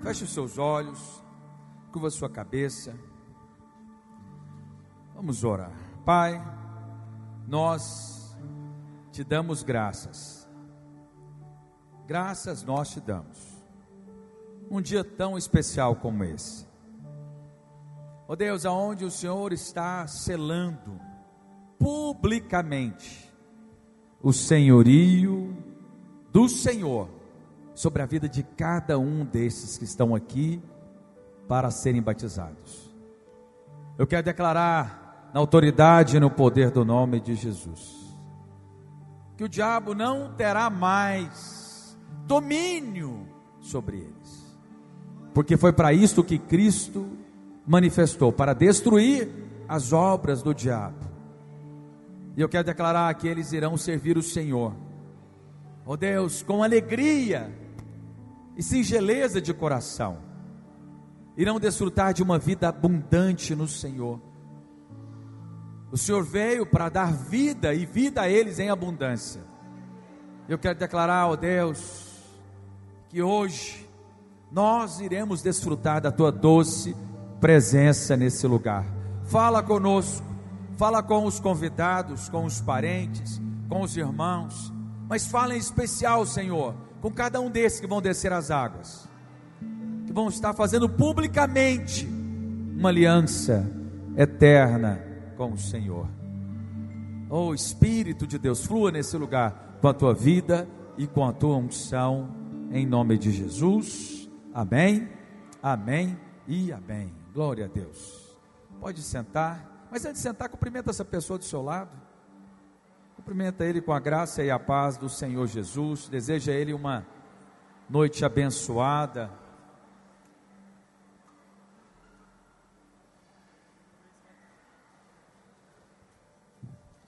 Feche os seus olhos, curva a sua cabeça. Vamos orar. Pai, nós te damos graças. Graças nós te damos. Um dia tão especial como esse. Ó Deus, aonde o Senhor está selando publicamente o senhorio do Senhor sobre a vida de cada um desses que estão aqui para serem batizados. Eu quero declarar na autoridade e no poder do nome de Jesus que o diabo não terá mais domínio sobre eles, porque foi para isto que Cristo manifestou, para destruir as obras do diabo. E eu quero declarar que eles irão servir o Senhor, ó Deus, com alegria e singeleza de coração. Irão desfrutar de uma vida abundante no Senhor. O Senhor veio para dar vida e vida a eles em abundância. Eu quero declarar, ó Deus, que hoje nós iremos desfrutar da Tua doce presença nesse lugar. Fala conosco, fala com os convidados, com os parentes, com os irmãos, mas fala em especial, Senhor, com cada um desses que vão descer as águas, que vão estar fazendo publicamente uma aliança eterna com o Senhor. Oh Espírito de Deus, flua nesse lugar com a Tua vida e com a Tua unção, em nome de Jesus. Amém, amém e amém. Glória a Deus. Pode sentar, mas antes de sentar, cumprimenta essa pessoa do seu lado. Cumprimenta ele com a graça e a paz do Senhor Jesus. Deseja a ele uma noite abençoada.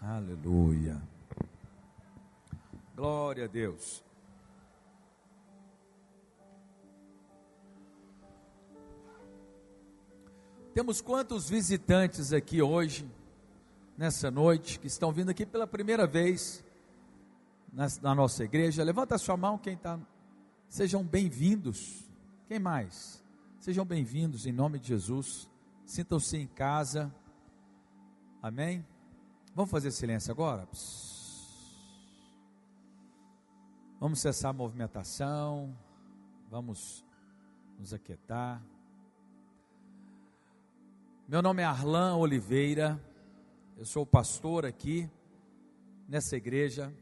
Aleluia. Glória a Deus. Temos quantos visitantes aqui hoje, nessa noite, que estão vindo aqui pela primeira vez na nossa igreja? Levanta a sua mão, quem está. Sejam bem-vindos. Quem mais? Sejam bem-vindos em nome de Jesus. Sintam-se em casa. Amém? Vamos fazer silêncio agora? Vamos cessar a movimentação. Vamos nos aquietar. Meu nome é Arlan Oliveira, eu sou pastor aqui nessa igreja.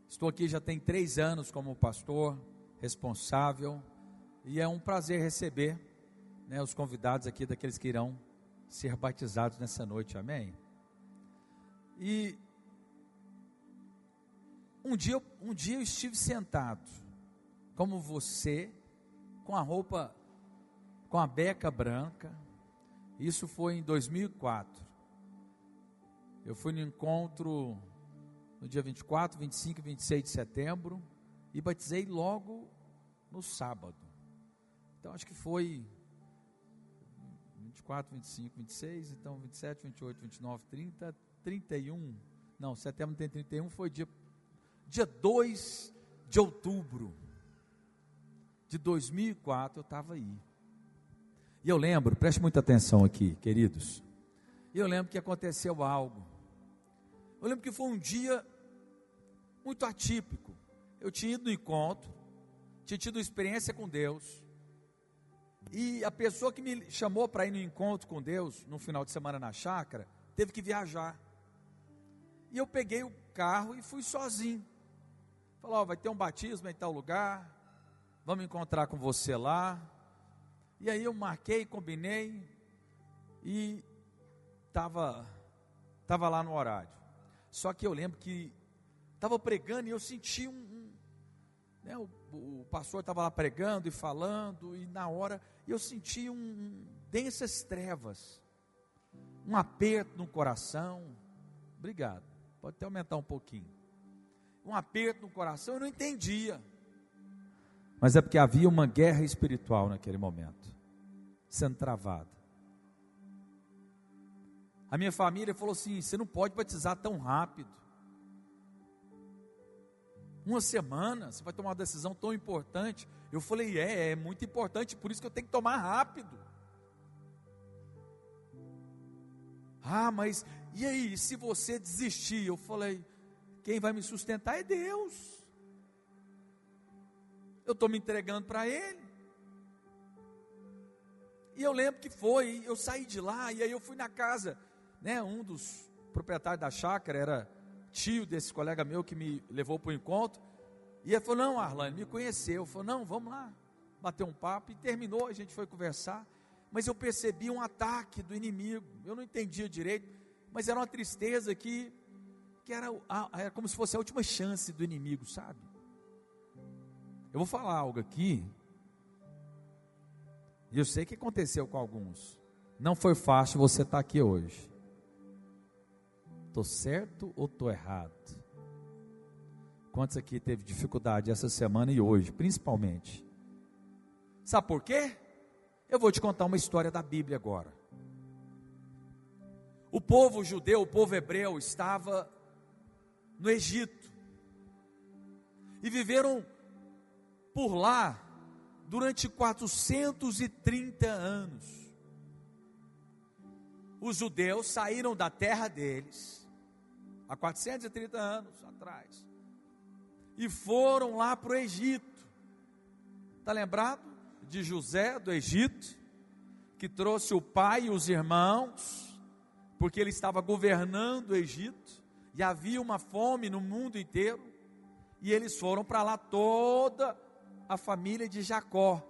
Estou aqui já tem 3 anos como pastor responsável, e é um prazer receber, os convidados aqui, daqueles que irão ser batizados nessa noite, amém? E um dia eu estive sentado, como você, com a roupa, com a beca branca. Isso foi em 2004. Eu fui no encontro no dia 24, 25 e 26 de setembro e batizei logo no sábado. Então acho que foi 24, 25, 26, então 27, 28, 29, 30, 31. Não, setembro não tem 31, foi dia 2 de outubro de 2004, eu estava aí. E eu lembro, preste muita atenção aqui, queridos. Eu lembro que aconteceu algo. Eu lembro que foi um dia muito atípico. Eu tinha ido no encontro, tinha tido uma experiência com Deus. E a pessoa que me chamou para ir no encontro com Deus, no final de semana na chácara, teve que viajar. E eu peguei o carro e fui sozinho. Falou, vai ter um batismo em tal lugar, vamos encontrar com você lá. E aí eu marquei, combinei e estava lá no horário. Só que eu lembro que estava pregando e eu senti o pastor estava lá pregando e falando, e na hora eu senti densas trevas, um aperto no coração. Obrigado, pode até aumentar um pouquinho. Um aperto no coração, eu não entendia. Mas é porque havia uma guerra espiritual naquele momento, sendo travada. A minha família falou assim, você não pode batizar tão rápido. Uma semana, você vai tomar uma decisão tão importante. Eu falei, é muito importante, por isso que eu tenho que tomar rápido. Ah, mas e aí, se você desistir? Eu falei, quem vai me sustentar é Deus. Eu estou me entregando para Ele. E eu lembro que eu saí de lá, e aí eu fui na casa, né, um dos proprietários da chácara, era tio desse colega meu que me levou para o encontro, e ele falou, não, Arlane, me conheceu, falou, não, vamos lá, bater um papo, e terminou, a gente foi conversar, mas eu percebi um ataque do inimigo, eu não entendia direito, mas era uma tristeza que era como se fosse a última chance do inimigo, sabe? Eu vou falar algo aqui, e eu sei que aconteceu com alguns. Não foi fácil você estar aqui hoje. Estou certo ou estou errado? Quantos aqui teve dificuldade essa semana e hoje, principalmente? Sabe por quê? Eu vou te contar uma história da Bíblia agora. O povo judeu, o povo hebreu, estava no Egito. E viveram por lá durante 430 anos. Os judeus saíram da terra deles, há 430 anos atrás, e foram lá para o Egito. Está lembrado de José do Egito, que trouxe o pai e os irmãos, porque ele estava governando o Egito, e havia uma fome no mundo inteiro, e eles foram para lá, toda a família de Jacó,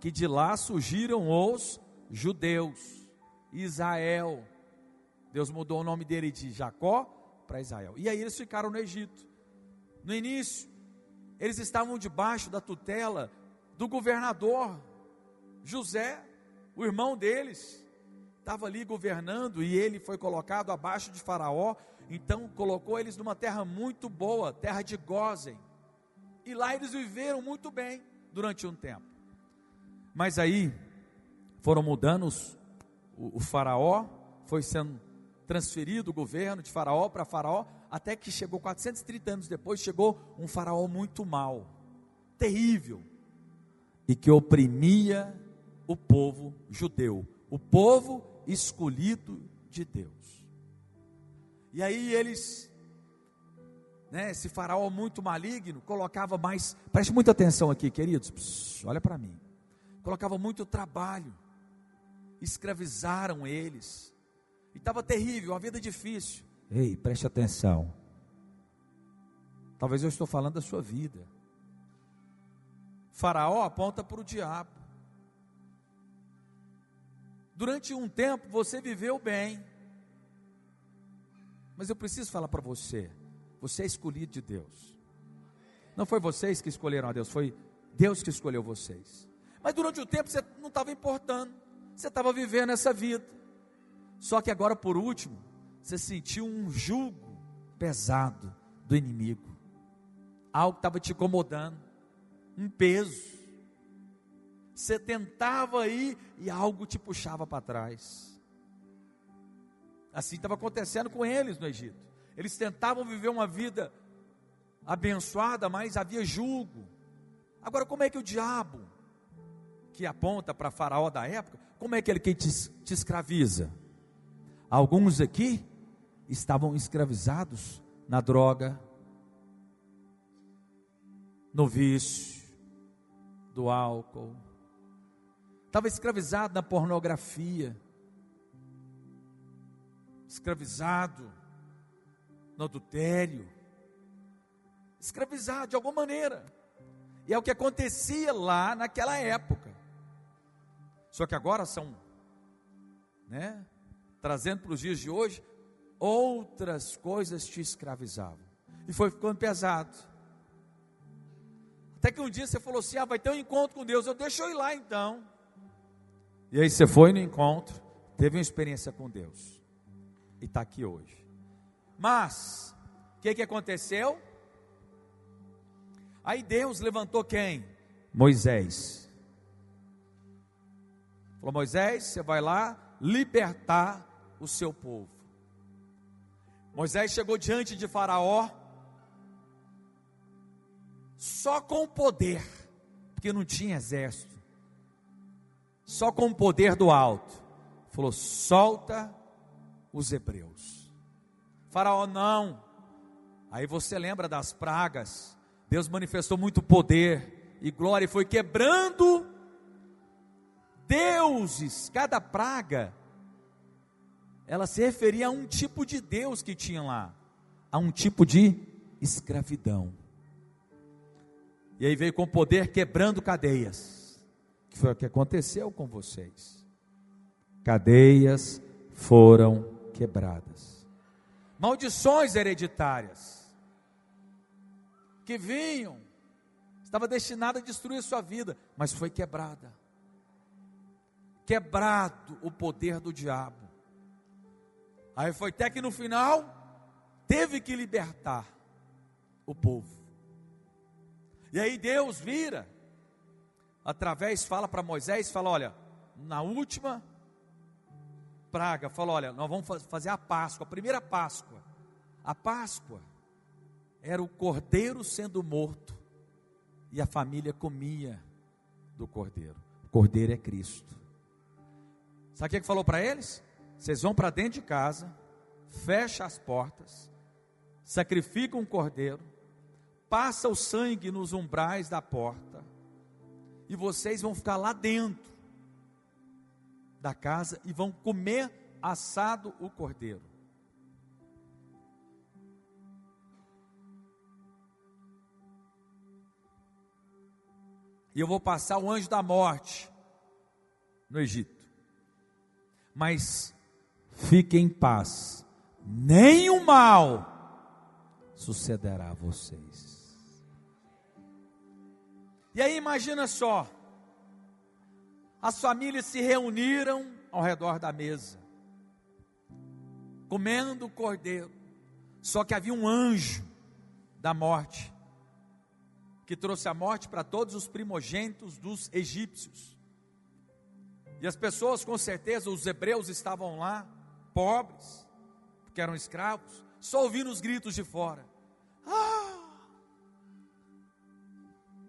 que de lá surgiram os judeus, Israel. Deus mudou o nome dele de Jacó para Israel, e aí eles ficaram no Egito. No início, eles estavam debaixo da tutela do governador José, o irmão deles, estava ali governando, e ele foi colocado abaixo de Faraó, então colocou eles numa terra muito boa, terra de Gósen, e lá eles viveram muito bem durante um tempo. Mas aí foram mudando o Faraó, foi sendo transferido o governo de Faraó para Faraó, até que chegou 430 anos depois, chegou um Faraó muito mau, terrível, e que oprimia o povo judeu, o povo escolhido de Deus. E aí eles, esse faraó muito maligno, colocava mais, preste muita atenção aqui, queridos, olha para mim, colocava muito trabalho, escravizaram eles, e estava terrível, uma vida difícil. Ei, preste atenção, talvez eu estou falando da sua vida. Faraó aponta para o diabo. Durante um tempo você viveu bem, mas eu preciso falar para você, você é escolhido de Deus. Não foi vocês que escolheram a Deus, foi Deus que escolheu vocês. Mas durante o tempo você não estava importando, você estava vivendo essa vida. Só que agora, por último, você sentiu um jugo pesado do inimigo, algo que estava te incomodando, um peso. Você tentava ir e algo te puxava para trás. Assim estava acontecendo com eles no Egito. Eles tentavam viver uma vida abençoada, mas havia jugo. Agora, como é que o diabo, que aponta para Faraó da época, como é que ele que te escraviza? Alguns aqui estavam escravizados na droga, no vício do álcool, estava escravizado na pornografia, escravizado no adultério, escravizado de alguma maneira, e é o que acontecia lá naquela época. Só que agora são, trazendo para os dias de hoje, outras coisas te escravizavam, e foi ficando pesado, até que um dia você falou assim, vai ter um encontro com Deus, deixa eu ir lá então, e aí você foi no encontro, teve uma experiência com Deus, e está aqui hoje. Mas o que aconteceu? Aí Deus levantou quem? Moisés. Falou, Moisés, você vai lá libertar o seu povo. Moisés chegou diante de Faraó, só com o poder porque não tinha exército, só com o poder do alto, falou: solta os hebreus. Faraó não. Aí você lembra das pragas, Deus manifestou muito poder e glória, e foi quebrando deuses. Cada praga, ela se referia a um tipo de Deus que tinha lá, a um tipo de escravidão. E aí veio com poder quebrando cadeias, que foi o que aconteceu com vocês. Cadeias foram quebradas. Maldições hereditárias que vinham, estava destinada a destruir sua vida, mas foi quebrada. Quebrado o poder do diabo. Aí foi até que no final teve que libertar o povo. E aí Deus vira, fala para Moisés, fala: olha, na última praga, fala: olha, nós vamos fazer a Páscoa, a primeira Páscoa. A Páscoa era o cordeiro sendo morto, e a família comia do cordeiro. O cordeiro é Cristo. Sabe o que ele falou para eles? Vocês vão para dentro de casa, fecha as portas, sacrificam um cordeiro, passa o sangue nos umbrais da porta, e vocês vão ficar lá dentro da casa e vão comer assado o cordeiro. E eu vou passar o anjo da morte no Egito. Mas fiquem em paz, nenhum mal sucederá a vocês. E aí imagina só, as famílias se reuniram ao redor da mesa, comendo o cordeiro, só que havia um anjo da morte, que trouxe a morte para todos os primogênitos dos egípcios. E as pessoas, com certeza, os hebreus estavam lá, pobres, porque eram escravos, só ouvindo os gritos de fora.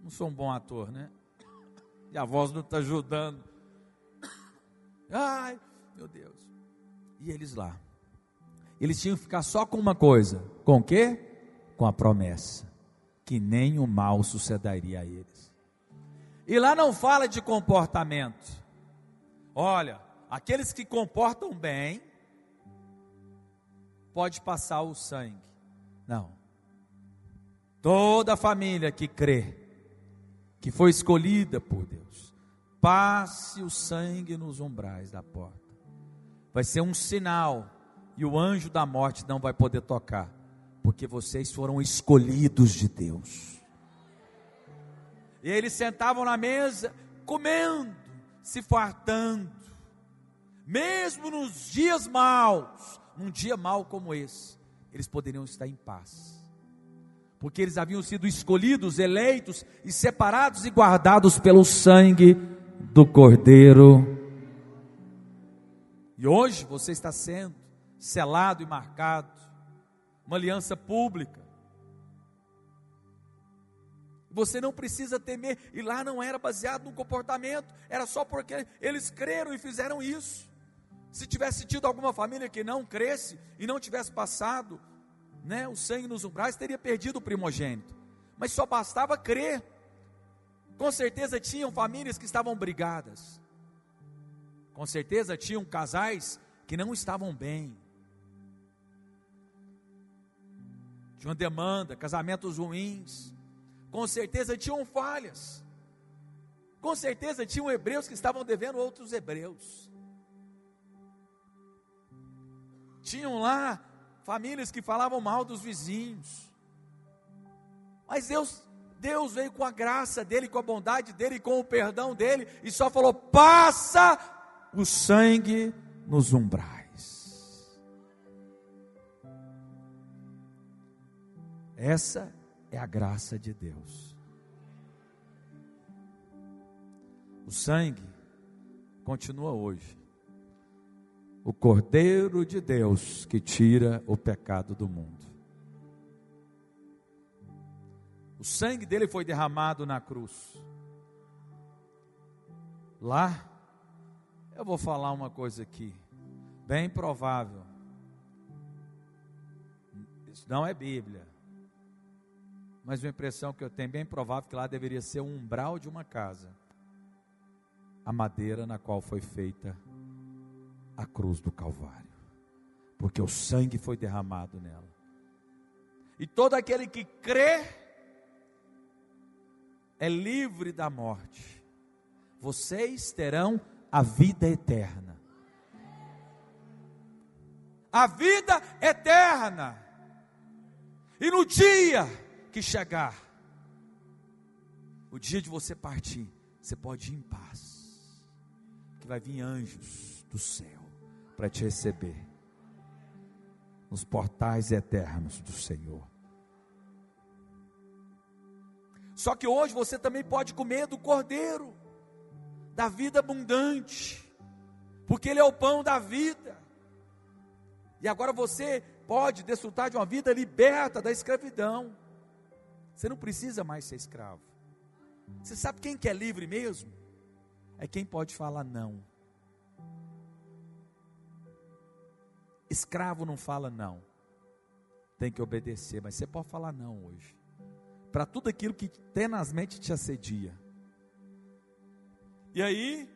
Não sou um bom ator, né? E a voz não está ajudando. Ai, meu Deus. E eles lá, eles tinham que ficar só com uma coisa. Com o quê? Com a promessa que nenhum mal sucederia a eles. E lá não fala de comportamento. Olha, aqueles que comportam bem, pode passar o sangue. Não. Toda família que crê, que foi escolhida por Deus, passe o sangue nos umbrais da porta. Vai ser um sinal, e o anjo da morte não vai poder tocar, porque vocês foram escolhidos de Deus. E eles sentavam na mesa, comendo, se fartando, mesmo nos dias maus, num dia mau como esse, eles poderiam estar em paz, porque eles haviam sido escolhidos, eleitos e separados e guardados pelo sangue do Cordeiro. E hoje você está sendo selado e marcado, uma aliança pública. Você não precisa temer, e lá não era baseado no comportamento, era só porque eles creram e fizeram isso. Se tivesse tido alguma família que não cresce e não tivesse passado, né, o sangue nos umbrais, teria perdido o primogênito, mas só bastava crer. Com certeza tinham famílias que estavam brigadas, com certeza tinham casais que não estavam bem, tinha uma demanda, casamentos ruins, com certeza tinham falhas, com certeza tinham hebreus que estavam devendo outros hebreus, tinham lá famílias que falavam mal dos vizinhos, mas Deus veio com a graça dele, com a bondade dele, com o perdão dele, e só falou: passa o sangue nos umbrais. Essa é a graça de Deus. O sangue continua hoje. O Cordeiro de Deus que tira o pecado do mundo. O sangue dele foi derramado na cruz. lá, eu vou falar uma coisa aqui, bem provável, isso não é Bíblia, mas uma impressão que eu tenho, bem provável que lá deveria ser um umbral de uma casa, a madeira na qual foi feita a cruz do Calvário, porque o sangue foi derramado nela, e todo aquele que crê, é livre da morte. Vocês terão a vida eterna. A vida eterna. E no dia que chegar, o dia de você partir, você pode ir em paz, que vai vir anjos do céu para te receber nos portais eternos do Senhor. Só que hoje você também pode comer do cordeiro da vida abundante, porque ele é o pão da vida. E agora você pode desfrutar de uma vida liberta da escravidão. Você não precisa mais ser escravo. Você sabe quem que é livre mesmo? É quem pode falar não. Escravo não fala não, tem que obedecer, mas você pode falar não hoje, para tudo aquilo que tenazmente te assedia. E aí,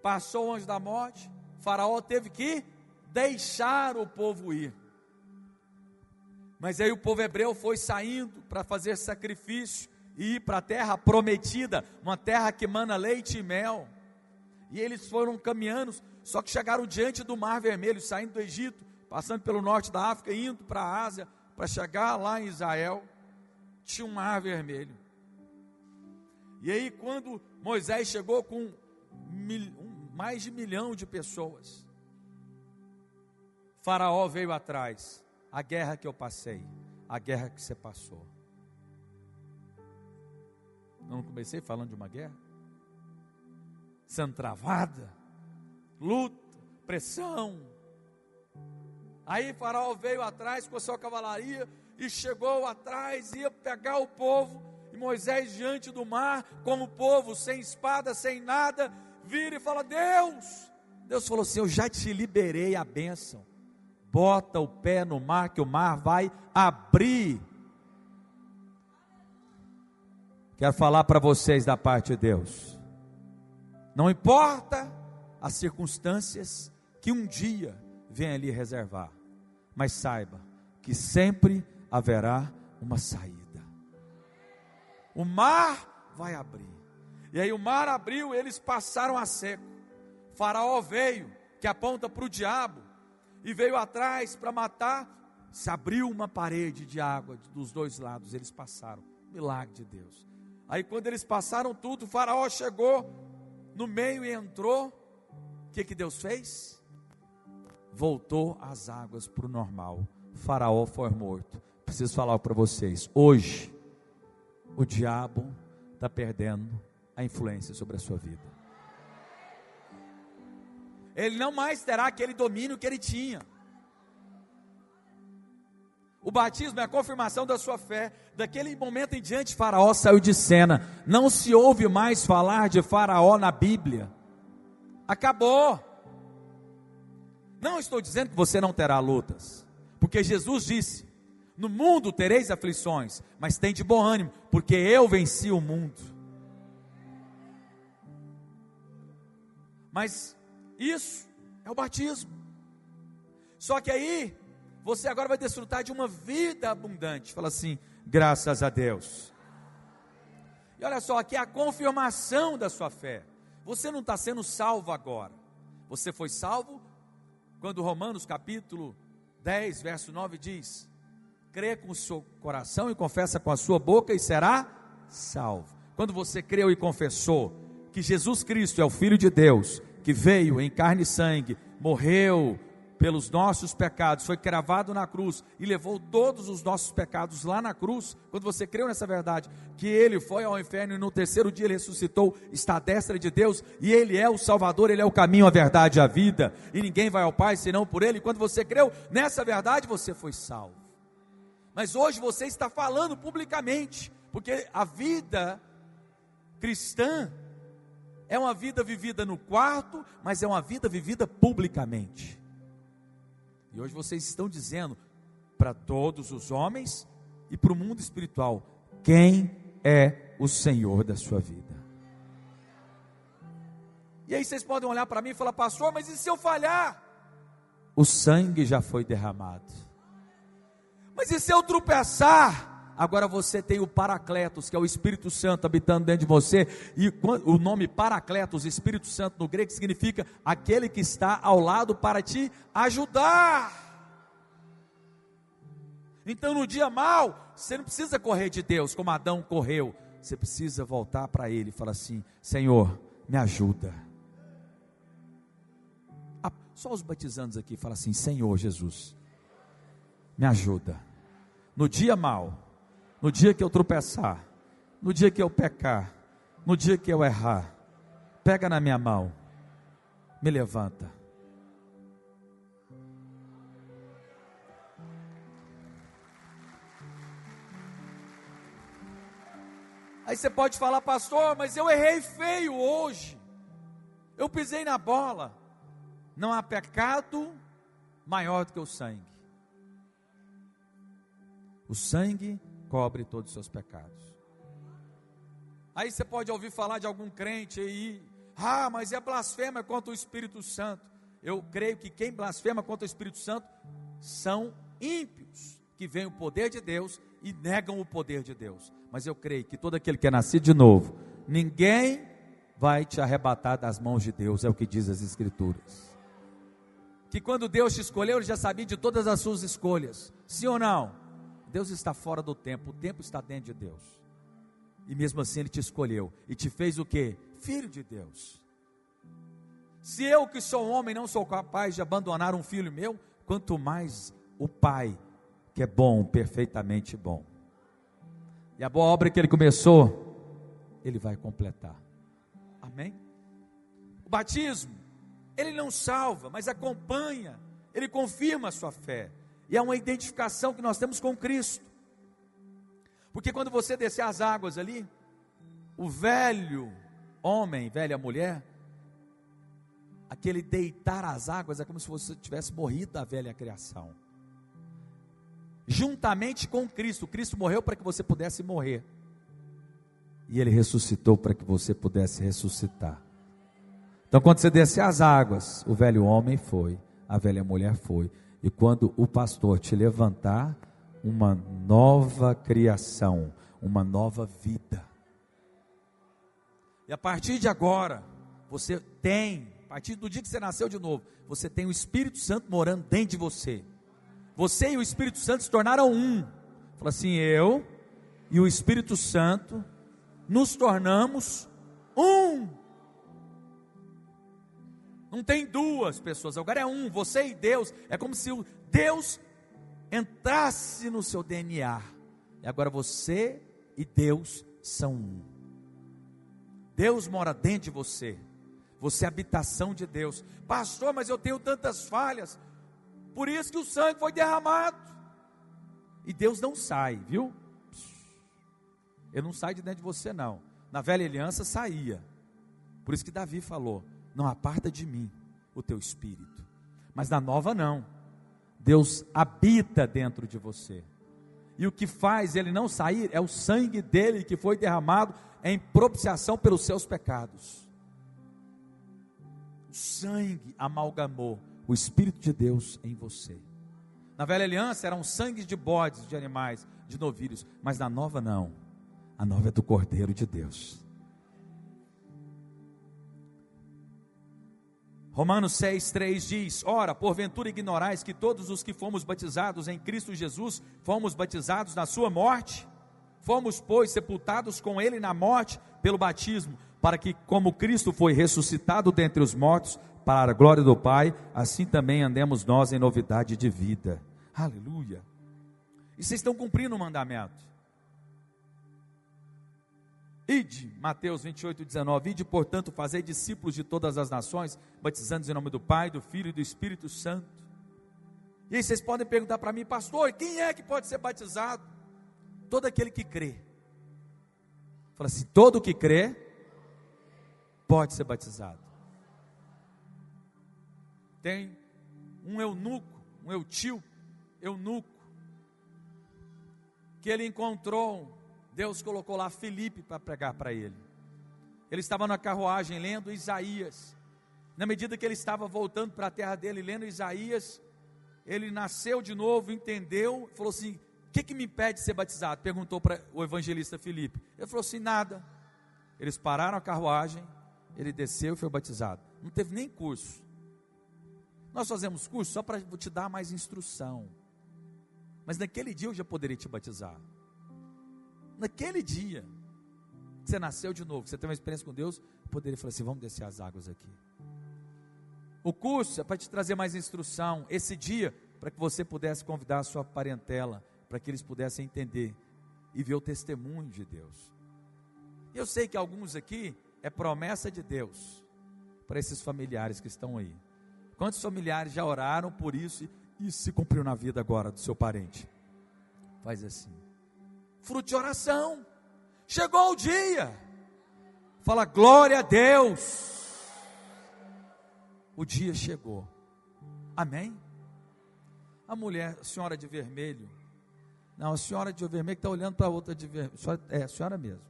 passou o anjo da morte, Faraó teve que deixar o povo ir. Mas aí o povo hebreu foi saindo para fazer sacrifício e ir para a terra prometida, uma terra que mana leite e mel. E eles foram caminhando, só que chegaram diante do Mar Vermelho, saindo do Egito, passando pelo norte da África, indo para a Ásia, para chegar lá em Israel, tinha um Mar Vermelho. E aí quando Moisés chegou com mais de 1 milhão de pessoas, Faraó veio atrás. A guerra que eu passei, a guerra que você passou. Não comecei falando de uma guerra? Sendo travada, luta, pressão. Aí Faraó veio atrás com a sua cavalaria e chegou atrás, ia pegar o povo. E Moisés diante do mar, como o povo, sem espada, sem nada, vira e fala: Deus falou assim: eu já te liberei a bênção. Bota o pé no mar, que o mar vai abrir. Quero falar para vocês da parte de Deus. Não importa as circunstâncias que um dia venha lhe reservar, mas saiba que sempre haverá uma saída. O mar vai abrir. E aí o mar abriu, eles passaram a seco. Faraó veio, que aponta para o diabo, e veio atrás para matar. Se abriu uma parede de água dos dois lados, eles passaram. Milagre de Deus. Aí quando eles passaram tudo, o Faraó chegou no meio e entrou. O que Deus fez? Voltou as águas para o normal. O Faraó foi morto. Preciso falar para vocês, hoje o diabo está perdendo a influência sobre a sua vida. Ele não mais terá aquele domínio que ele tinha. O batismo é a confirmação da sua fé. Daquele momento em diante, Faraó saiu de cena. Não se ouve mais falar de Faraó na Bíblia. Acabou. Não estou dizendo que você não terá lutas, porque Jesus disse: no mundo tereis aflições, mas tem de bom ânimo, porque eu venci o mundo. Mas isso é o batismo. Só que aí você agora vai desfrutar de uma vida abundante. Fala assim: graças a Deus. E olha só, aqui é a confirmação da sua fé. Você não está sendo salvo agora. Você foi salvo quando Romanos capítulo 10, verso 9 diz: crê com o seu coração e confessa com a sua boca e será salvo. Quando você creu e confessou que Jesus Cristo é o Filho de Deus, que veio em carne e sangue, morreu pelos nossos pecados, foi cravado na cruz e levou todos os nossos pecados lá na cruz. Quando você creu nessa verdade, que ele foi ao inferno e no terceiro dia ele ressuscitou, está à destra de Deus, e ele é o Salvador, ele é o caminho, a verdade e a vida, e ninguém vai ao Pai senão por ele. Quando você creu nessa verdade, você foi salvo. Mas hoje você está falando publicamente, porque a vida cristã É uma vida vivida no quarto, mas é uma vida vivida publicamente. E hoje vocês estão dizendo para todos os homens e para o mundo espiritual: quem é o Senhor da sua vida? E aí vocês podem olhar para mim e falar: pastor, mas e se eu falhar? O sangue já foi derramado. Mas e se eu tropeçar? Agora você tem o Paracletos, que é o Espírito Santo habitando dentro de você. E o nome Paracletos, Espírito Santo no grego, significa aquele que está ao lado para te ajudar. Então no dia mau, você não precisa correr de Deus como Adão correu. Você precisa voltar para Ele e falar assim: Senhor, me ajuda. Só os batizandos aqui falam assim: Senhor Jesus, me ajuda. No dia mau, no dia que eu tropeçar, no dia que eu pecar, no dia que eu errar, pega na minha mão, me levanta. Aí você pode falar: pastor, mas eu errei feio hoje, eu pisei na bola. Não há pecado maior do que o sangue. O sangue cobre todos os seus pecados. Aí você pode ouvir falar de algum crente aí: mas é blasfêmia contra o Espírito Santo. Eu creio que quem blasfema contra o Espírito Santo são ímpios, que veem o poder de Deus e negam o poder de Deus. Mas eu creio que todo aquele que é nascido de novo, ninguém vai te arrebatar das mãos de Deus, é o que diz as Escrituras. Que quando Deus te escolheu, Ele já sabia de todas as suas escolhas. Sim ou não? Deus está fora do tempo, o tempo está dentro de Deus. E mesmo assim Ele te escolheu e te fez o quê? Filho de Deus. Se eu que sou homem não sou capaz de abandonar um filho meu, quanto mais o Pai, que é bom, perfeitamente bom. E a boa obra que Ele começou, Ele vai completar. Amém? O batismo, ele não salva, mas acompanha, ele confirma a sua fé. E é uma identificação que nós temos com Cristo. Porque quando você descer as águas ali, o velho homem, velha mulher, aquele deitar as águas é como se você tivesse morrido da velha criação. Juntamente com Cristo. Cristo morreu para que você pudesse morrer. E Ele ressuscitou para que você pudesse ressuscitar. Então quando você descer as águas, o velho homem foi, a velha mulher foi. E quando o pastor te levantar, uma nova criação, uma nova vida. E a partir de agora, você tem, a partir do dia que você nasceu de novo, você tem o Espírito Santo morando dentro de você. Você e o Espírito Santo se tornaram um. Fala assim: eu e o Espírito Santo nos tornamos um. Não tem duas pessoas, agora é um, você e Deus. É como se o Deus entrasse no seu DNA. E agora você e Deus são um. Deus mora dentro de você. Você é a habitação de Deus. Pastor, mas eu tenho tantas falhas. Por isso que o sangue foi derramado. E Deus não sai, viu? Ele não sai de dentro de você não. Na velha aliança saía. Por isso que Davi falou: não aparta de mim o teu espírito. Mas na nova não. Deus habita dentro de você. E o que faz ele não sair é o sangue dele que foi derramado em propiciação pelos seus pecados. O sangue amalgamou o Espírito de Deus em você. Na velha aliança eram sangues de bodes, de animais, de novilhos. Mas na nova não. A nova é do Cordeiro de Deus. Romanos 6,3 diz: ora, porventura ignorais que todos os que fomos batizados em Cristo Jesus, fomos batizados na sua morte? Fomos, pois, sepultados com ele na morte pelo batismo, para que, como Cristo foi ressuscitado dentre os mortos, para a glória do Pai, assim também andemos nós em novidade de vida. Aleluia! E vocês estão cumprindo o mandamento. Ide, Mateus 28:19, ide, portanto, fazei discípulos de todas as nações, batizando-os em nome do Pai, do Filho e do Espírito Santo. E aí vocês podem perguntar para mim: pastor, quem é que pode ser batizado? Todo aquele que crê. Fala assim: todo que crê pode ser batizado. Tem um eunuco, um eunuco, que ele encontrou, Deus colocou lá Filipe para pregar para ele. Ele estava na carruagem lendo Isaías. Na medida que ele estava voltando para a terra dele, lendo Isaías, ele nasceu de novo, entendeu, falou assim: o que me impede de ser batizado? Perguntou para o evangelista Filipe. Ele falou assim: nada. Eles pararam a carruagem, ele desceu e foi batizado. Não teve nem curso. Nós fazemos curso só para te dar mais instrução. Mas naquele dia eu já poderia te batizar. Naquele dia que você nasceu de novo, que você teve uma experiência com Deus, eu poderia falar assim: vamos descer as águas aqui. O curso é para te trazer mais instrução. Esse dia, para que você pudesse convidar a sua parentela, para que eles pudessem entender e ver o testemunho de Deus. Eu sei que alguns aqui é promessa de Deus para esses familiares que estão aí. Quantos familiares já oraram por isso e isso se cumpriu na vida agora do seu parente? Faz assim. Fruto de oração. Chegou o dia. Fala glória a Deus. O dia chegou. Amém? A mulher, a senhora de vermelho. Não, a senhora de vermelho que está olhando para a outra de vermelho. É, a senhora mesmo.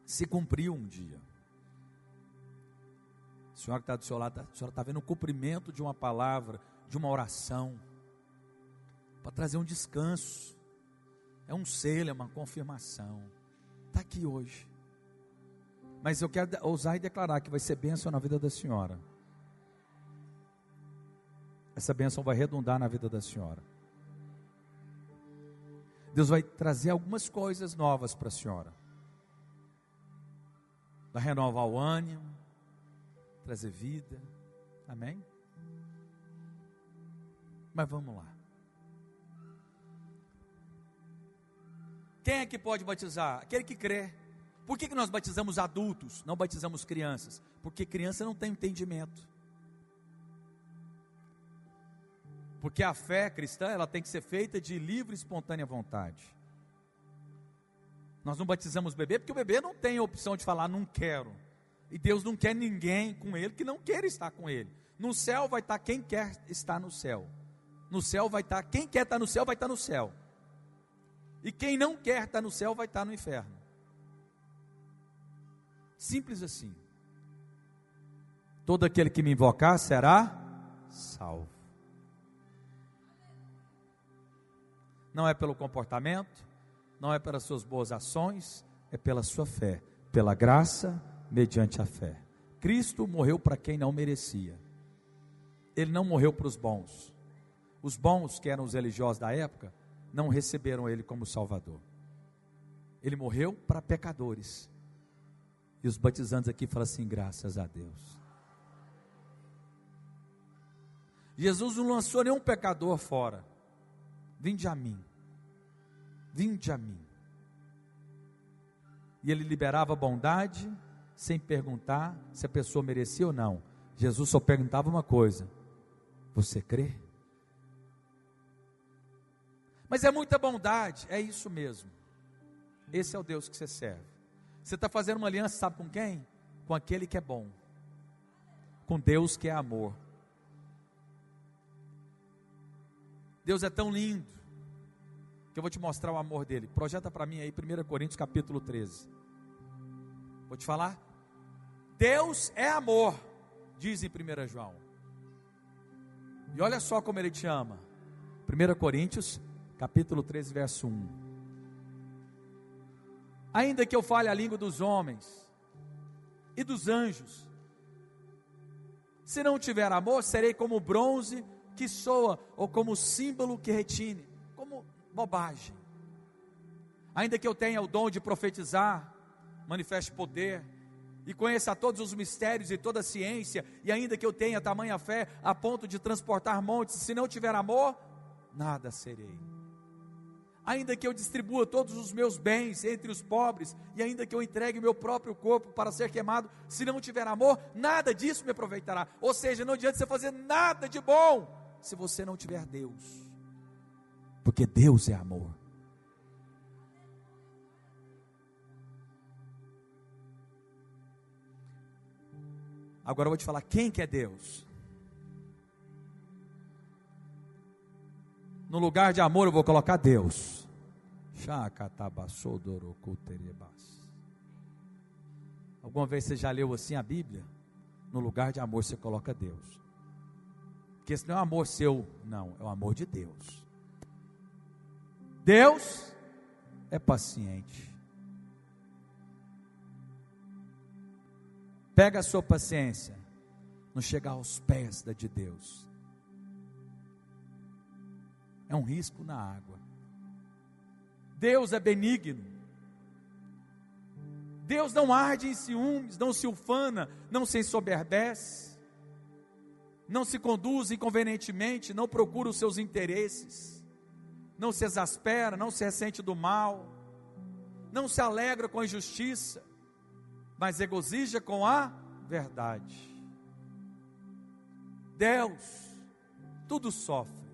Se cumpriu um dia. A senhora que está do seu lado, a senhora está vendo o cumprimento de uma palavra, de uma oração, para trazer um descanso. É um selo, é uma confirmação. Está aqui hoje. Mas eu quero ousar e declarar que vai ser bênção na vida da senhora. Essa bênção vai redundar na vida da senhora. Deus vai trazer algumas coisas novas para a senhora. Vai renovar o ânimo, trazer vida. Amém? Mas vamos lá. Quem é que pode batizar? Aquele que crê. Por que nós batizamos adultos, não batizamos crianças? Porque criança não tem entendimento. Porque a fé cristã, ela tem que ser feita de livre e espontânea vontade. Nós não batizamos bebê, porque o bebê não tem a opção de falar, não quero. E Deus não quer ninguém com ele que não queira estar com ele. No céu vai estar quem quer estar no céu. No céu vai estar, quem quer estar no céu vai estar no céu. E quem não quer estar no céu vai estar no inferno. Simples assim. Todo aquele que me invocar será salvo. Não é pelo comportamento, não é pelas suas boas ações, é pela sua fé, pela graça, mediante a fé. Cristo morreu para quem não merecia. Ele não morreu para os bons. Os bons, que eram os religiosos da época, não receberam ele como Salvador. Ele morreu para pecadores. E os batizantes aqui falam assim: graças a Deus. Jesus não lançou nenhum pecador fora. Vinde a mim. Vinde a mim. E ele liberava bondade, sem perguntar se a pessoa merecia ou não. Jesus só perguntava uma coisa: você crê? Mas é muita bondade, é isso mesmo. Esse é o Deus que você serve. Você está fazendo uma aliança, sabe com quem? Com aquele que é bom, com Deus que é amor. Deus é tão lindo, que eu vou te mostrar o amor dele. Projeta para mim aí 1 Coríntios capítulo 13. Vou te falar. Deus é amor, diz em 1 João. E olha só como ele te ama. 1 Coríntios capítulo 13, verso 1. Ainda que eu fale a língua dos homens e dos anjos, se não tiver amor, serei como bronze que soa, ou como símbolo que retine, como bobagem. Ainda que eu tenha o dom de profetizar, manifeste poder, e conheça todos os mistérios e toda a ciência, e ainda que eu tenha tamanha fé a ponto de transportar montes, se não tiver amor, nada serei. Ainda que eu distribua todos os meus bens entre os pobres, e ainda que eu entregue o meu próprio corpo para ser queimado, se não tiver amor, nada disso me aproveitará. Ou seja, não adianta você fazer nada de bom, se você não tiver Deus, porque Deus é amor. Agora eu vou te falar quem que é Deus. No lugar de amor eu vou colocar Deus. Alguma vez você já leu assim a Bíblia? No lugar de amor você coloca Deus. Porque esse não é um amor seu, não, é o amor de Deus. Deus é paciente. Pega a sua paciência, não chegar aos pés da de Deus. É um risco na água. Deus é benigno. Deus não arde em ciúmes, não se ufana, não se ensoberbece, não se conduz inconvenientemente, não procura os seus interesses, não se exaspera, não se ressente do mal, não se alegra com a injustiça, mas regozija com a verdade. Deus tudo sofre,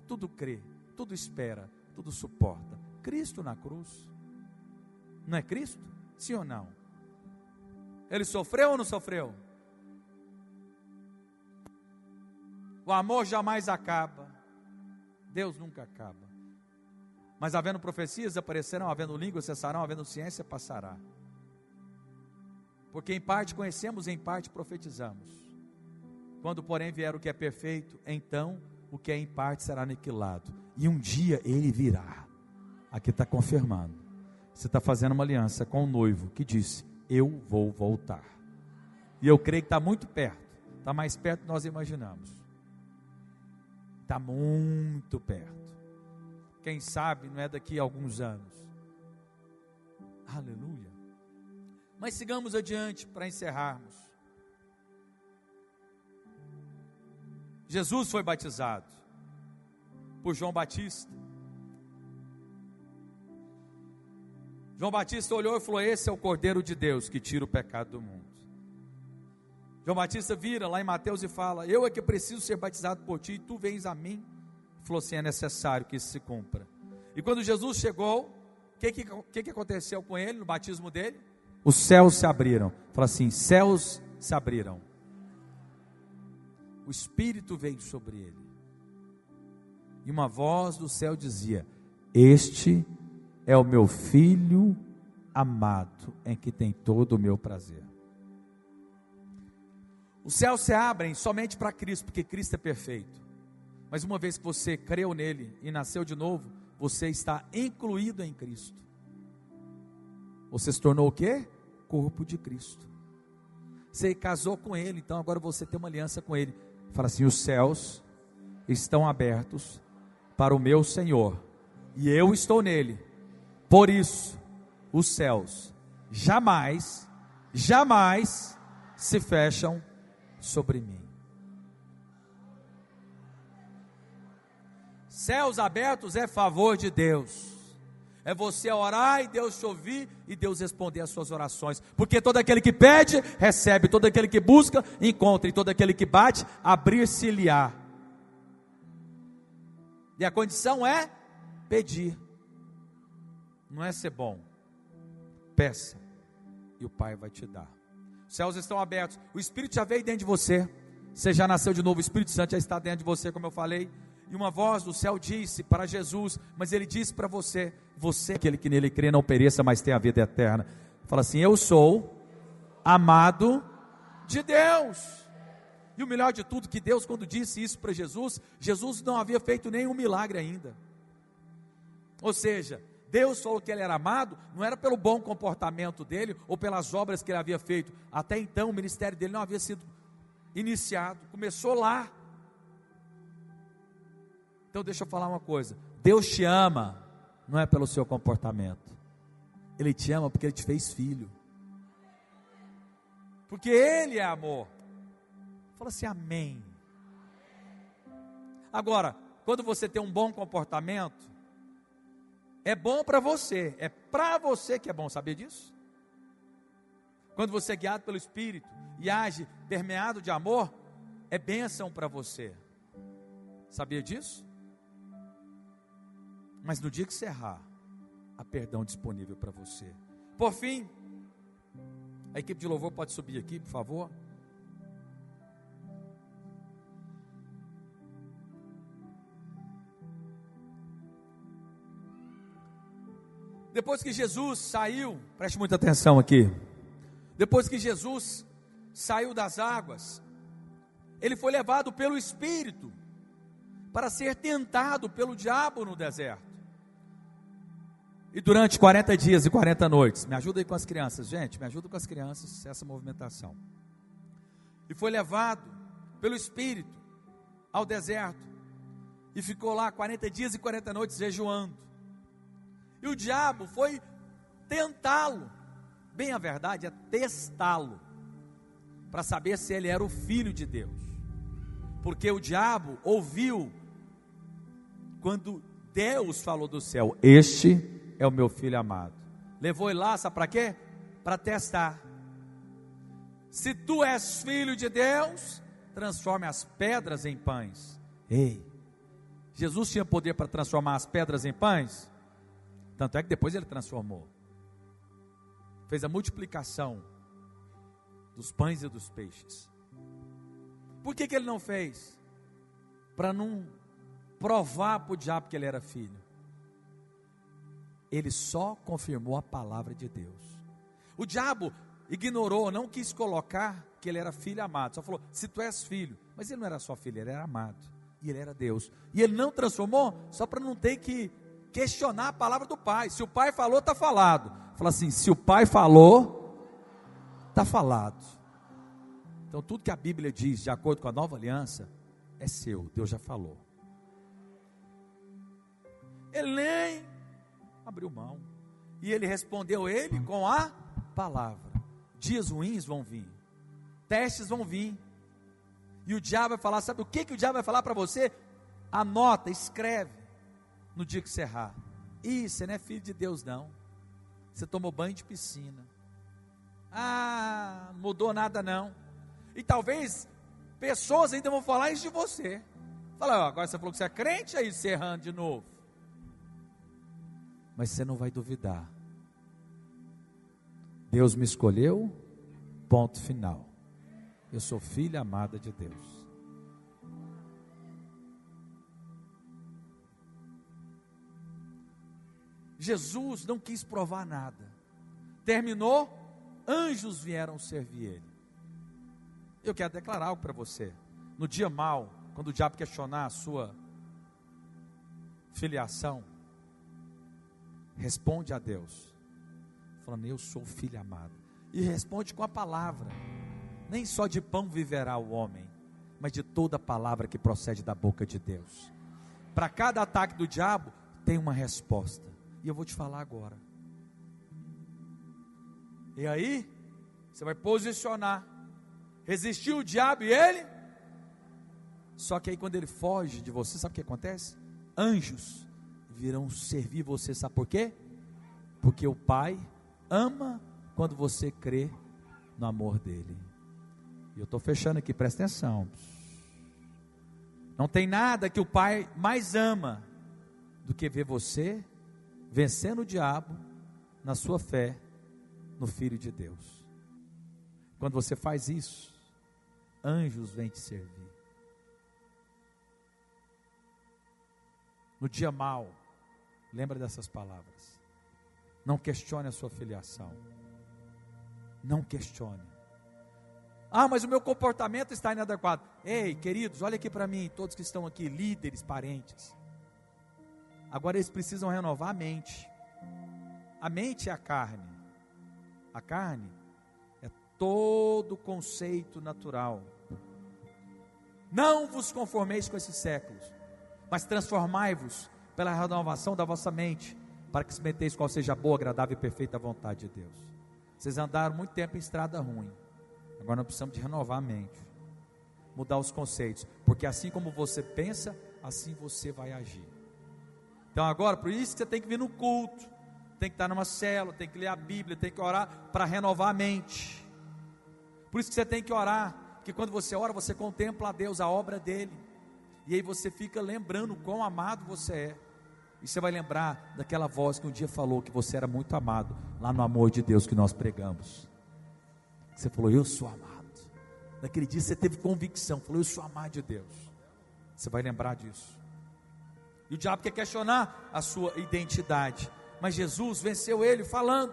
tudo crê, tudo espera, tudo suporta. Cristo na cruz, não é Cristo? Sim ou não? Ele sofreu ou não sofreu? O amor jamais acaba, Deus nunca acaba. Mas havendo profecias aparecerão, havendo línguas cessarão, havendo ciência passará. Porque em parte conhecemos, em parte profetizamos. Quando porém vier o que é perfeito, então o que é em parte será aniquilado. E um dia ele virá. Aqui está confirmando. Você está fazendo uma aliança com o noivo que disse: eu vou voltar. E eu creio que está muito perto. Está mais perto do que nós imaginamos. Está muito perto. Quem sabe não é daqui a alguns anos. Aleluia. Mas sigamos adiante para encerrarmos. Jesus foi batizado por João Batista. João Batista olhou e falou: esse é o Cordeiro de Deus que tira o pecado do mundo. João Batista vira lá em Mateus e fala: eu é que preciso ser batizado por ti, e tu vens a mim. Falou assim: é necessário que isso se cumpra. E quando Jesus chegou, o que aconteceu com ele no batismo dele? Os céus se abriram. Fala assim: céus se abriram. O Espírito veio sobre ele. E uma voz do céu dizia: este é o meu Filho amado, em que tem todo o meu prazer. Os céus se abrem somente para Cristo, porque Cristo é perfeito. Mas uma vez que você creu nele e nasceu de novo, você está incluído em Cristo. Você se tornou o quê? Corpo de Cristo. Você casou com ele, então agora você tem uma aliança com ele. Fala assim: os céus estão abertos para o meu Senhor, e eu estou nele. Por isso, os céus jamais, jamais se fecham sobre mim. Céus abertos é favor de Deus. É você orar e Deus te ouvir e Deus responder às suas orações. Porque todo aquele que pede, recebe. Todo aquele que busca, encontra. E todo aquele que bate, abrir-se-lhe-á. E a condição é pedir. Não é ser bom. Peça e o Pai vai te dar. Os céus estão abertos. O Espírito já veio dentro de você. Você já nasceu de novo. O Espírito Santo já está dentro de você, como eu falei. E uma voz do céu disse para Jesus, mas ele disse para você: você, aquele que nele crê, não pereça, mas tenha a vida eterna. Fala assim: eu sou amado de Deus. E o melhor de tudo, que Deus, quando disse isso para Jesus, Jesus não havia feito nenhum milagre ainda. Ou seja, Deus falou que ele era amado, não era pelo bom comportamento dele, ou pelas obras que ele havia feito. Até então o ministério dele não havia sido iniciado, começou lá. Então deixa eu falar uma coisa: Deus te ama, não é pelo seu comportamento. Ele te ama porque ele te fez filho. Porque ele é amor. Fala assim: amém. Agora, quando você tem um bom comportamento, é bom para você, é para você que é bom, sabia disso? Quando você é guiado pelo Espírito e age permeado de amor, é bênção para você. Sabia disso? Mas no dia que você errar, há perdão disponível para você. Por fim, a equipe de louvor pode subir aqui, por favor. Depois que Jesus saiu, preste muita atenção aqui. Depois que Jesus saiu das águas, ele foi levado pelo Espírito para ser tentado pelo diabo no deserto. E durante 40 dias e 40 noites, me ajuda aí com as crianças, gente, me ajuda com as crianças, essa movimentação. E foi levado pelo Espírito ao deserto, e ficou lá 40 dias e 40 noites jejuando. E o diabo foi tentá-lo, bem a verdade é testá-lo, para saber se ele era o filho de Deus. Porque o diabo ouviu, quando Deus falou do céu, este é o meu filho amado. Levou ele lá, sabe para quê? Para testar. Se tu és filho de Deus, transforme as pedras em pães. Ei, Jesus tinha poder para transformar as pedras em pães? Tanto é que depois ele transformou. Fez a multiplicação dos pães e dos peixes. Por que ele não fez? Para não provar para o diabo que ele era filho. Ele só confirmou a palavra de Deus. O diabo ignorou, não quis colocar que ele era filho amado. Só falou, se tu és filho. Mas ele não era só filho, ele era amado. E ele era Deus. E ele não transformou só para não ter que questionar a palavra do pai. Se o pai falou, está falado. Fala assim, se o pai falou, está falado. Então tudo que a Bíblia diz, de acordo com a nova aliança, é seu, Deus já falou. Ele nem abriu mão. E ele respondeu ele com a palavra. Dias ruins vão vir. Testes vão vir. E o diabo vai falar, sabe o que o diabo vai falar para você? Anota, escreve, no dia que você errar. Ih, você não é filho de Deus não. Você tomou banho de piscina. Ah, não mudou nada não. E talvez pessoas ainda vão falar isso de você. Fala, agora você falou que você é crente, aí você errando de novo. Mas você não vai duvidar. Deus me escolheu, ponto final. Eu sou filha amada de Deus. Jesus não quis provar nada. Terminou, anjos vieram servir ele. Eu quero declarar algo para você. No dia mau, quando o diabo questionar a sua filiação, responde a Deus, falando, eu sou filho amado. E responde com a palavra. Nem só de pão viverá o homem, mas de toda palavra que procede da boca de Deus. Para cada ataque do diabo, tem uma resposta. E eu vou te falar agora. E aí, você vai posicionar. Resistir o diabo e ele. Só que aí quando ele foge de você, sabe o que acontece? Anjos virão servir você, sabe por quê? Porque o Pai ama quando você crê no amor dele. E eu estou fechando aqui, presta atenção. Não tem nada que o Pai mais ama do que ver você vencendo o diabo na sua fé no Filho de Deus. Quando você faz isso, anjos vêm te servir. No dia mau, lembra dessas palavras. Não questione a sua filiação. Não questione. Ah, mas o meu comportamento está inadequado. Ei, queridos, olha aqui para mim, todos que estão aqui, líderes, parentes. Agora eles precisam renovar a mente. A mente é a carne. A carne é todo conceito natural. Não vos conformeis com esses séculos, mas transformai-vos pela renovação da vossa mente, para que experimenteis qual seja a boa, agradável e perfeita vontade de Deus. Vocês andaram muito tempo em estrada ruim. Agora nós precisamos de renovar a mente, mudar os conceitos, porque assim como você pensa, assim você vai agir. Então agora, por isso que você tem que vir no culto, tem que estar numa célula, tem que ler a Bíblia, tem que orar para renovar a mente. Por isso que você tem que orar, porque quando você ora, você contempla a Deus, a obra dele, e aí você fica lembrando quão amado você é. E você vai lembrar daquela voz que um dia falou que você era muito amado, lá no amor de Deus que nós pregamos. Você falou, eu sou amado. Naquele dia você teve convicção, falou, eu sou amado de Deus. Você vai lembrar disso. E o diabo quer questionar a sua identidade, mas Jesus venceu ele falando.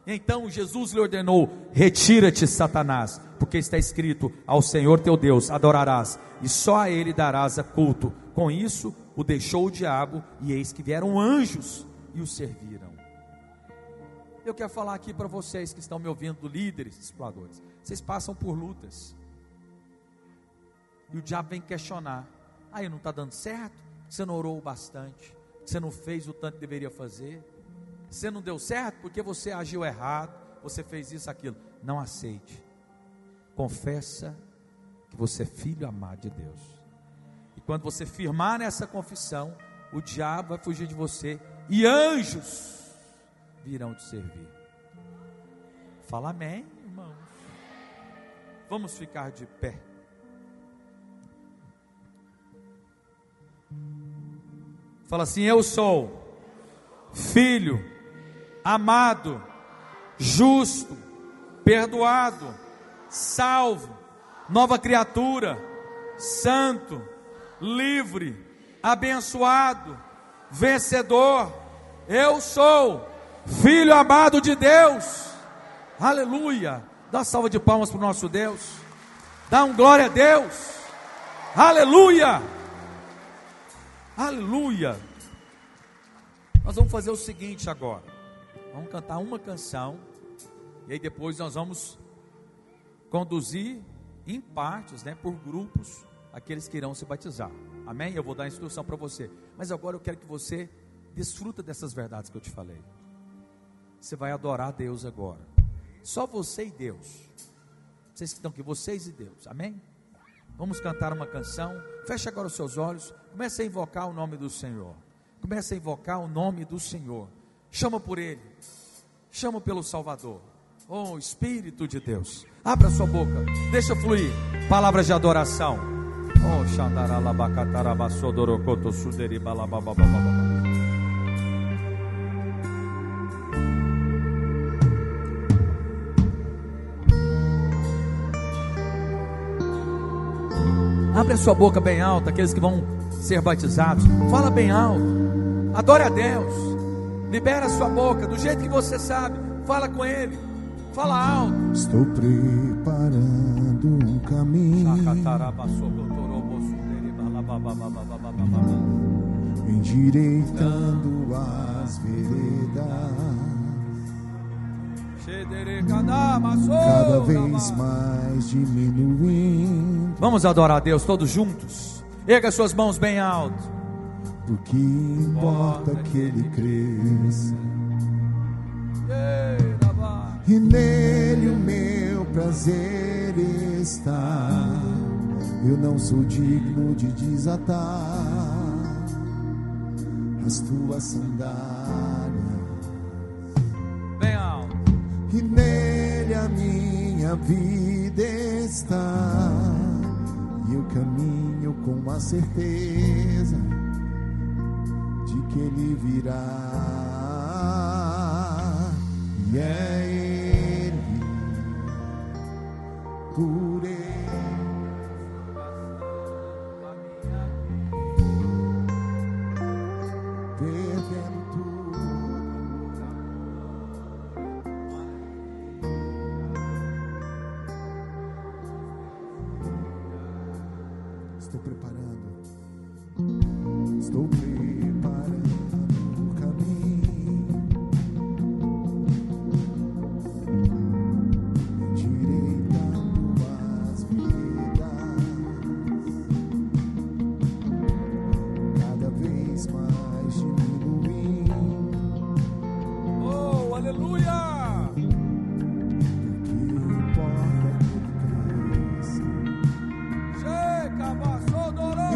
Então Jesus lhe ordenou: retira-te, Satanás, porque está escrito: ao Senhor teu Deus adorarás, e só a ele darás culto. Com isso o deixou o diabo, e eis que vieram anjos e o serviram. Eu quero falar aqui para vocês que estão me ouvindo, líderes, exploradores. Vocês passam por lutas, e o diabo vem questionar: aí não está dando certo? Você não orou bastante? Você não fez o tanto que deveria fazer? Você não deu certo porque você agiu errado, você fez isso, aquilo. Não aceite. Confessa que você é filho amado de Deus. E quando você firmar nessa confissão, o diabo vai fugir de você e anjos virão te servir. Fala amém, irmãos. Vamos ficar de pé. Fala assim: eu sou filho amado, justo, perdoado, salvo, nova criatura, santo, livre, abençoado, vencedor. Eu sou filho amado de Deus. Aleluia. Dá uma salva de palmas para o nosso Deus. Dá um glória a Deus. Aleluia. Aleluia. Nós vamos fazer o seguinte agora. Vamos cantar uma canção, e aí depois nós vamos conduzir em partes, por grupos, aqueles que irão se batizar. Amém? Eu vou dar a instrução para você. Mas agora eu quero que você desfruta dessas verdades que eu te falei. Você vai adorar a Deus agora. Só você e Deus. Vocês que estão aqui, vocês e Deus. Amém? Vamos cantar uma canção. Feche agora os seus olhos. Comece a invocar o nome do Senhor. Comece a invocar o nome do Senhor. Chama por Ele. Chama pelo Salvador. Oh, Espírito de Deus. Abra sua boca. Deixa fluir palavras de adoração. Oh, Xandaralabacatarabassodorocoto suderibalabababababa. Abre a sua boca bem alta, aqueles que vão ser batizados. Fala bem alto. Adore a Deus. Libera a sua boca do jeito que você sabe. Fala com Ele. Fala alto. Estou preparando um caminho, endireitando as veredas, cada vez mais diminuindo. Vamos adorar a Deus todos juntos. Erga suas mãos bem alto. O que importa que Ele cresça, e nele o meu prazer está. Eu não sou digno de desatar as tuas sandálias, bem alto. e nele a minha vida está. E eu caminho com a certeza de que Ele virá. E é Ele, por Ele, perdendo tudo. Estou preparando o caminho, endireitando as veredas, cada vez mais diminuindo. Oh, aleluia! O que importa é que Ele cresça, e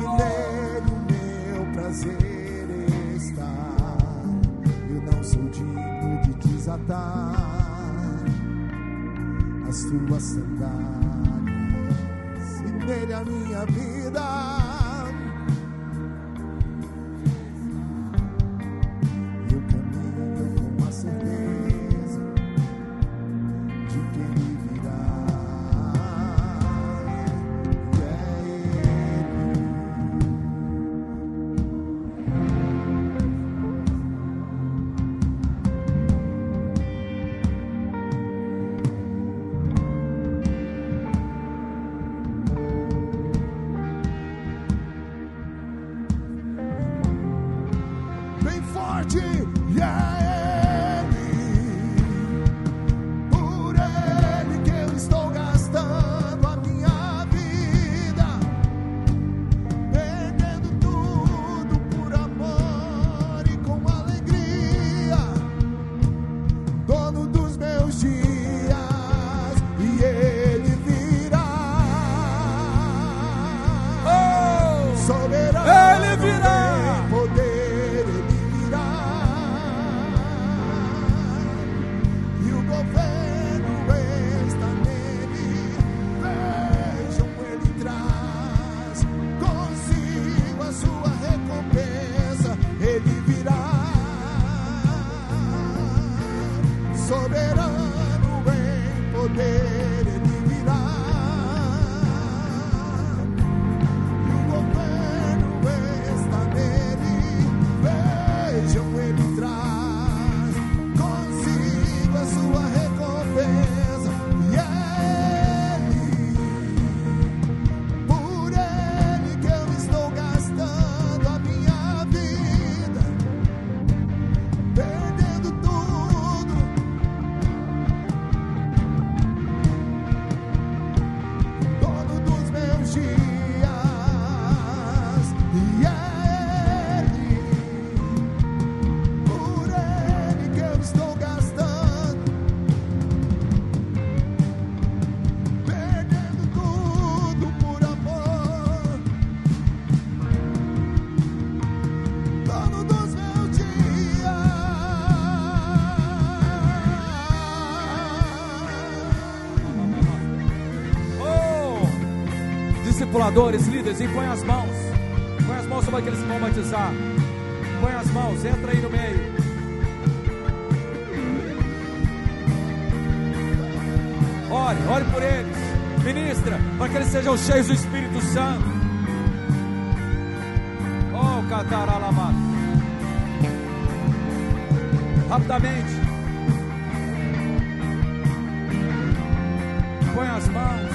nele o meu prazer está. Eu não sou digno de desatar as tuas sandálias, e nele a minha vida. Eu caminho com a certeza de que Ele virá. E é Ele, poder ele virá. E o governo está nele. Vejam, ele traz consigo a sua recompensa. E é ele, por ele que eu estou gastando a minha vida, perdendo tudo, dono dos meus dias. E é ele, por ele que eu estou gastando, perdendo tudo por amor, dono dos meus dias. Oh! Discipuladores, líderes, e põe as mãos. Põe as mãos sobre aqueles que vão batizar. Põe as mãos, entra aí no meio. Ore por eles. Ministra, para que eles sejam cheios do Espírito Santo. Oh, cataralabá. Rapidamente. Põe as mãos.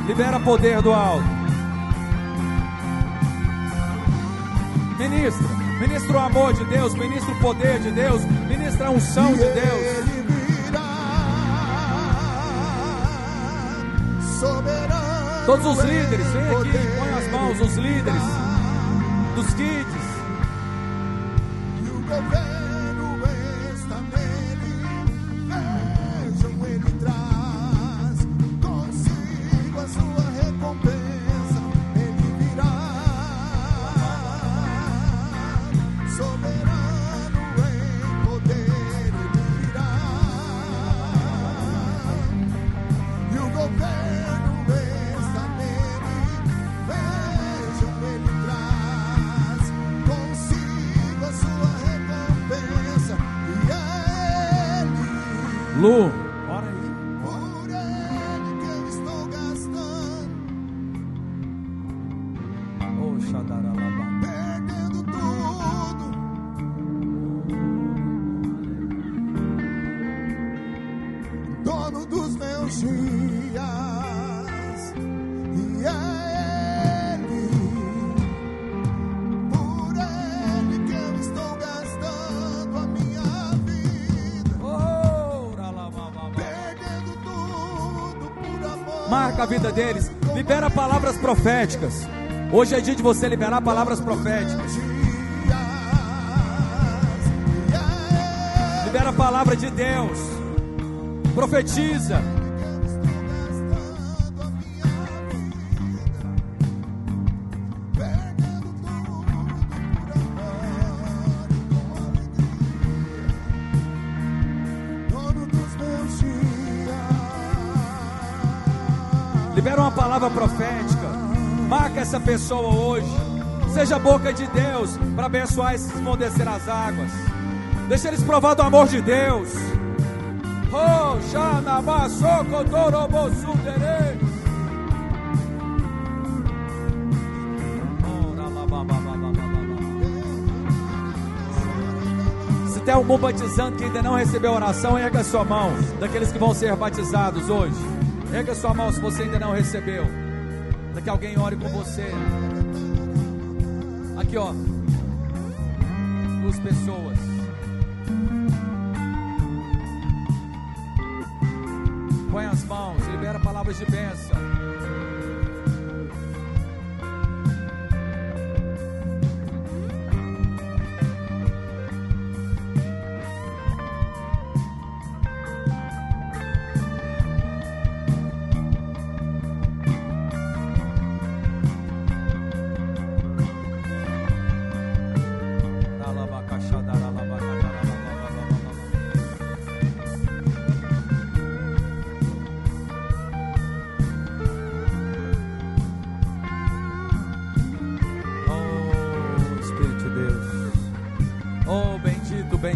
Libera poder do alto. Ministra o amor de Deus, ministra o poder de Deus, ministra a unção de Deus. Ele virá, soberano. Todos os líderes, vem aqui, poder põe as mãos, os líderes dos kids. E o governo está nele. Vejam, ele traz consigo a sua recompensa. Ele virá, soberano em poder. Ele virá, e o governo está nele. Vejam, ele traz consigo a sua recompensa. E é ele, Lu, ora aí. por ele que eu estou gastando, Oh, xadaralabá. perdendo tudo, dono dos meus dias. E é ele, por ele que eu estou gastando a minha vida, Oh, ralababá. perdendo tudo por amor. Marca a vida deles. Libera palavras proféticas. Hoje é dia de você liberar palavras proféticas. Libera a palavra de Deus. Profetiza. Libera uma palavra profética. Marca essa pessoa hoje. Seja a boca de Deus para abençoar esses que vão descer as águas. Deixa eles provar do amor de Deus. Oh, xanamasocotorobossudere. Se tem algum batizando que ainda não recebeu oração, erga a sua mão. Daqueles que vão ser batizados hoje. Erga a sua mão se você ainda não recebeu. Para que alguém ore com você. Aqui, ó. 2 pessoas. Põe as mãos, libera palavras de bênção.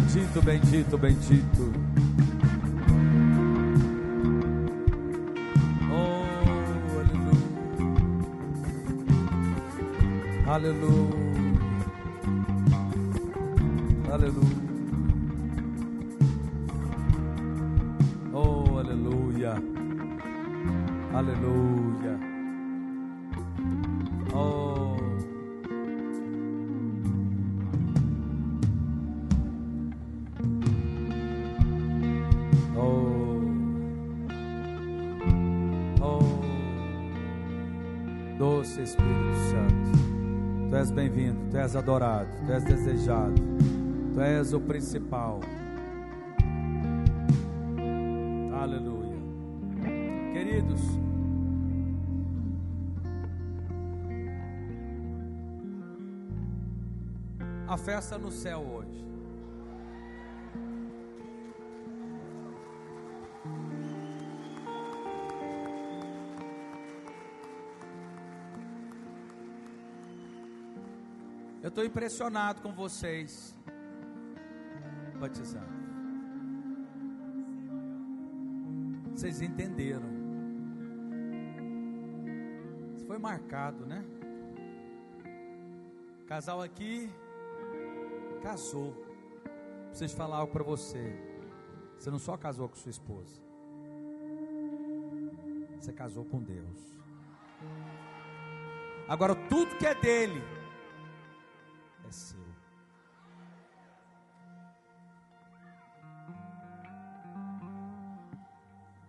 Bendito, bendito, bendito. Oh, aleluia. Aleluia. Aleluia. Oh, aleluia. Aleluia. Oh. Doce Espírito Santo, Tu és bem-vindo, Tu és adorado, Tu és desejado, Tu és o principal. Aleluia. Queridos, a festa no céu hoje. Eu estou impressionado com vocês batizando. Vocês entenderam. Isso foi marcado, né? Casal aqui casou. Preciso falar algo para você. Você não só casou com sua esposa, você casou com Deus. Agora tudo que é dele é seu.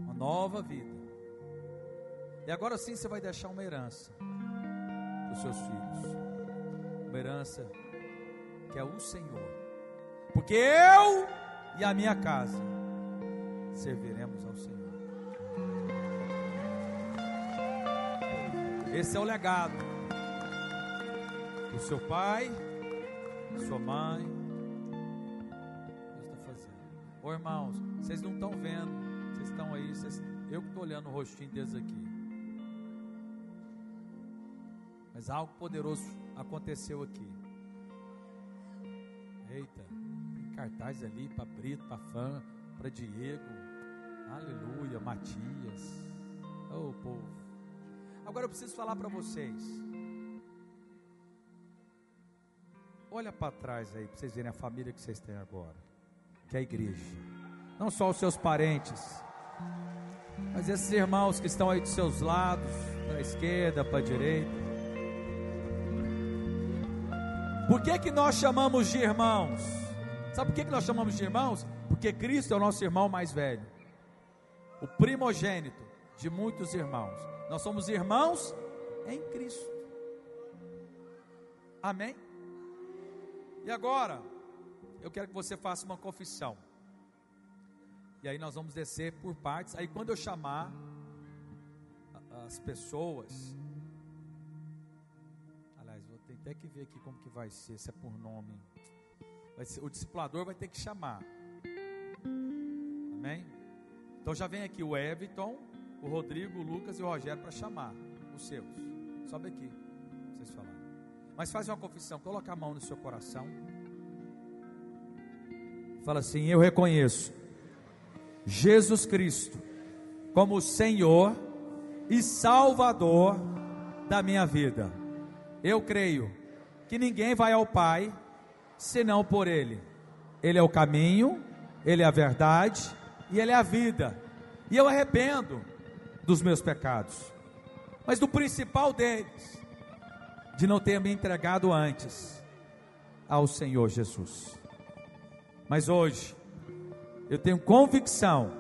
Uma nova vida. E agora sim você vai deixar uma herança para os seus filhos. Uma herança que é o Senhor. Porque eu e a minha casa serviremos ao Senhor. Esse é o legado do seu pai, sua mãe. Deus está fazendo. Ô irmãos, vocês não estão vendo. Vocês estão aí. Eu que estou olhando o rostinho deles aqui. Mas algo poderoso aconteceu aqui. Eita, tem cartaz ali para Brito, para Fã, para Diego. Aleluia, Matias. Oh, povo. Agora eu preciso falar para vocês. Olha para trás aí, para vocês verem a família que vocês têm agora, que é a igreja. Não só os seus parentes, mas esses irmãos que estão aí dos seus lados, para a esquerda, para a direita. Por que que nós chamamos de irmãos? Sabe por que que nós chamamos de irmãos? Porque Cristo é o nosso irmão mais velho, o primogênito de muitos irmãos. Nós somos irmãos em Cristo. Amém? E agora, eu quero que você faça uma confissão. E aí nós vamos descer por partes. Aí quando eu chamar as pessoas, aliás, vou ter até que ver aqui como que vai ser, se é por nome. O discipulador vai ter que chamar. Amém? Então já vem aqui o Everton, o Rodrigo, o Lucas e o Rogério para chamar os seus. Sobe aqui, pra vocês falarem. Mas faz uma confissão, coloca a mão no seu coração. Fala assim: eu reconheço Jesus Cristo como Senhor e Salvador da minha vida. Eu creio que ninguém vai ao Pai senão por Ele. Ele é o caminho, Ele é a verdade e Ele é a vida. E eu arrependo dos meus pecados, mas do principal deles, de não ter me entregado antes ao Senhor Jesus. Mas hoje eu tenho convicção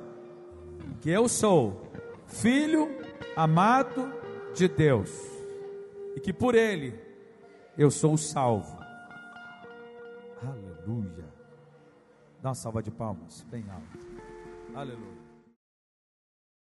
que eu sou filho amado de Deus e que por Ele eu sou salvo. Aleluia. Dá uma salva de palmas bem alto. Aleluia.